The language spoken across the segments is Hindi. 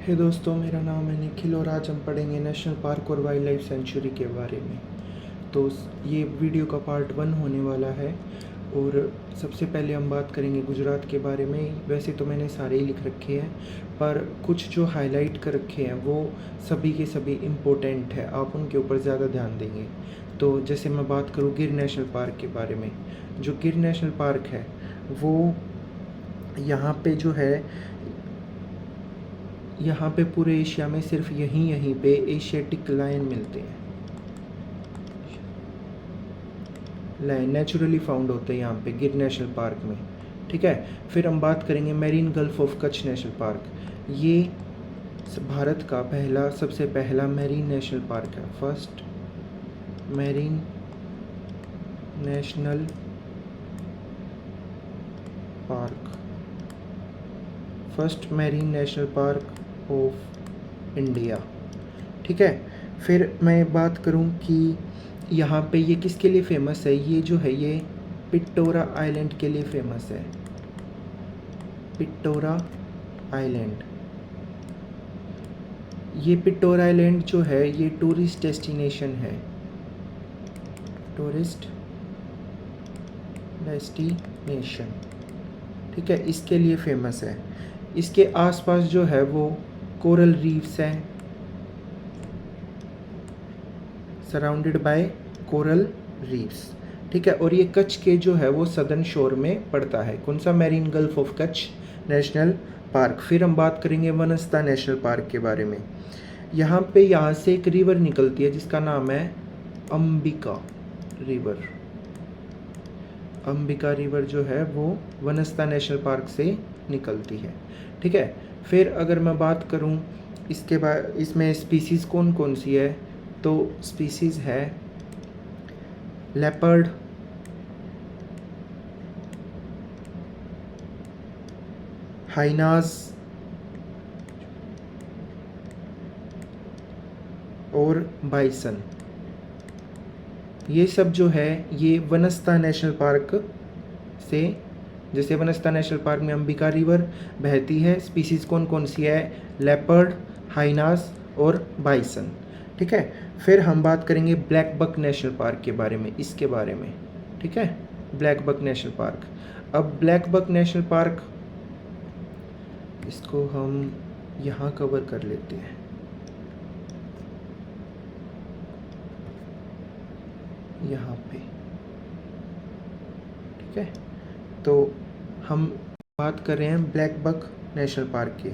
हे दोस्तों, मेरा नाम है निखिल और आज हम पढ़ेंगे नेशनल पार्क और वाइल्ड लाइफ सेंचुरी के बारे में। तो ये वीडियो का पार्ट 1 होने वाला है। और सबसे पहले हम बात करेंगे गुजरात के बारे में। वैसे तो मैंने सारे ही लिख रखे हैं, पर कुछ जो हाईलाइट कर रखे हैं वो सभी के सभी इम्पोर्टेंट है, आप उनके ऊपर ज़्यादा ध्यान देंगे। तो जैसे मैं बात करूँ गिर नेशनल पार्क के बारे में। जो गिर नेशनल पार्क है वो यहाँ पे जो है, यहाँ पे पूरे एशिया में सिर्फ यहीं पे एशियाटिक लायन मिलते हैं। लायन नेचुरली फाउंड होते हैं यहाँ पे गिर नेशनल पार्क में। ठीक है। फिर हम बात करेंगे marine gulf of Kutch national park. ये भारत का सबसे पहला मैरीन नेशनल पार्क है। First marine national park, first marine national park of India. ठीक है। फिर मैं बात करूं कि यहाँ पे ये किसके लिए फेमस है। ये जो है ये पिटोरा आइलैंड के लिए फेमस है। पिटोरा आइलैंड, ये पिटोरा आइलैंड जो है ये टूरिस्ट डेस्टिनेशन है। टूरिस्ट डेस्टिनेशन, ठीक है, इसके लिए फेमस है। इसके आसपास जो है वो कोरल रीफ्स हैं, सराउंडेड बाय कोरल रीफ्स। ठीक है। और ये कच्छ के जो है वो सदर्न शोर में पड़ता है। कौन सा? Marine gulf of Kutch national park. फिर हम बात करेंगे वनस्ता नेशनल पार्क के बारे में। यहाँ से एक रिवर निकलती है जिसका नाम है अंबिका रिवर। अंबिका रिवर जो है वो वनस्ता नेशनल पार्क से निकलती है। ठीक है। फिर अगर मैं बात करूं इसके बाद, इसमें स्पीसीज़ कौन कौन सी है, तो स्पीसीज़ है लेपर्ड, हाइनास और बाइसन। ये सब जो है ये वनस्ता नेशनल पार्क से, जैसे वनस्ता नेशनल पार्क में अंबिका रिवर बहती है, स्पीसीज़ कौन कौन सी है? लेपर्ड, हाइनास और बाइसन। ठीक है। फिर हम बात करेंगे ब्लैक बक नेशनल पार्क के बारे में, इसके बारे में। ठीक है। Black Buck National Park. अब ब्लैक बक नेशनल पार्क, इसको हम यहाँ कवर कर लेते हैं। यहाँ पे, ठीक है। तो हम बात कर रहे हैं ब्लैक बक नेशनल पार्क के।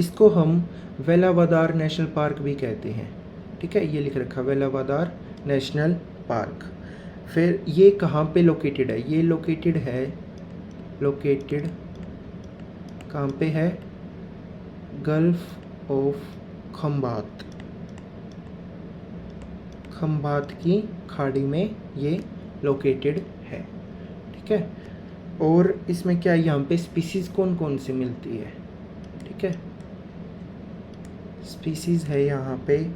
इसको हम वेलावदार नेशनल पार्क भी कहते हैं। ठीक है, ये लिख रखा वेलावदार नेशनल पार्क। फिर ये कहाँ पे लोकेटेड है? ये लोकेटेड कहाँ पे है? गल्फ ऑफ खंबात, खंबात की खाड़ी में ये लोकेटेड है। ठीक है। और इसमें क्या, यहाँ पे स्पीसीज़ कौन कौन सी मिलती है? ठीक है, स्पीसीज़ है यहाँ पे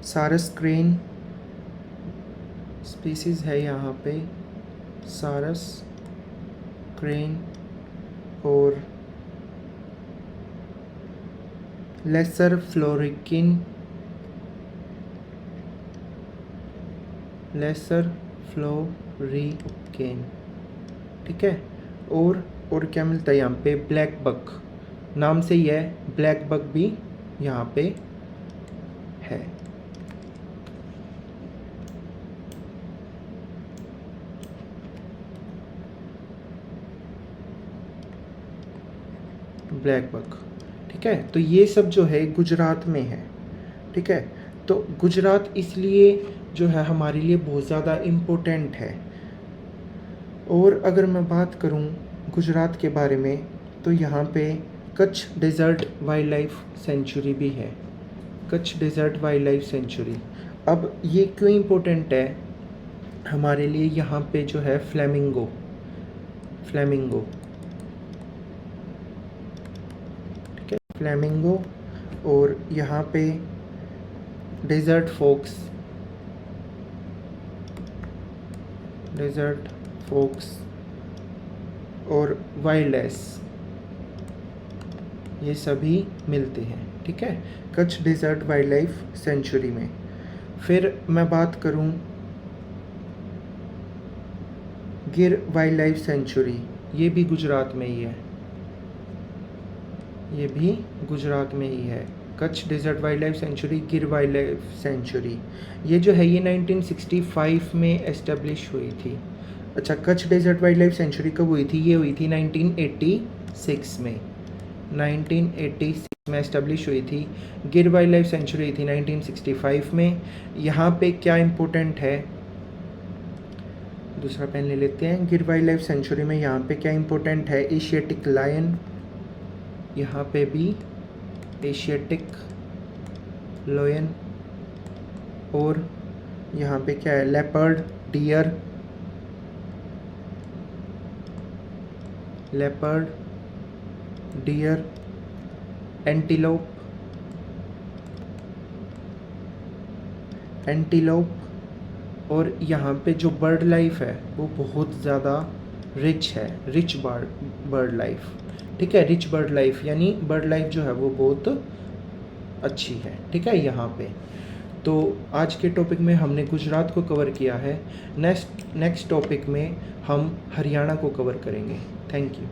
सारस क्रेन, स्पीसीज़ है यहाँ पे सारस क्रेन और लेसर फ्लोरिकिन, लेसर फ्लोरिकेन। ठीक है। और क्या मिलता है यहाँ पे? ब्लैक बक, नाम से ही है, ब्लैक बक भी यहाँ पे है। Black Buck. ठीक है। तो ये सब जो है गुजरात में है। ठीक है। तो गुजरात इसलिए जो है हमारे लिए बहुत ज़्यादा इम्पोर्टेंट है। और अगर मैं बात करूं गुजरात के बारे में, तो यहाँ पे Kutch Desert Wildlife Sanctuary भी है। Kutch Desert Wildlife Sanctuary. अब ये क्यों इम्पोर्टेंट है हमारे लिए? यहाँ पे जो है फ्लेमिंगो, ठीक है, फ्लेमिंगो। और यहाँ पे डेजर्ट फोक्स और वाइल्ड एस, ये सभी मिलते हैं, ठीक है, Kutch Desert Wildlife Sanctuary में। फिर मैं बात करूं गिर वाइल्ड लाइफ सेंचुरी, ये भी गुजरात में ही है, ये भी गुजरात में ही है। Kutch Desert Wildlife Sanctuary, Gir Wildlife Sanctuary, ये जो है ये 1965 में एस्टेब्लिश हुई थी। अच्छा, Kutch Desert Wildlife Sanctuary कब हुई थी? ये हुई थी 1986 में, 1986 में एस्टेब्लिश हुई थी। गिर वाइल्ड लाइफ सेंचुरी हुई थी 1965 में। यहाँ पे क्या इम्पोर्टेंट है, दूसरा पेन ले लेते हैं। गिर वाइल्ड लाइफ सेंचुरी में यहाँ पे क्या इम्पोर्टेंट है? एशियाटिक लायन, यहाँ पे भी एशियाटिक लायन, और यहाँ पे क्या है? Leopard, deer, leopard, deer, antelope, और यहाँ पे जो बर्ड लाइफ है वो बहुत ज़्यादा रिच है, रिच बर्ड लाइफ, ठीक है, रिच बर्ड लाइफ, यानी बर्ड लाइफ जो है वो बहुत अच्छी है, ठीक है यहाँ पे। तो आज के टॉपिक में हमने गुजरात को कवर किया है। नेक्स्ट टॉपिक में हम हरियाणा को कवर करेंगे। Thank you.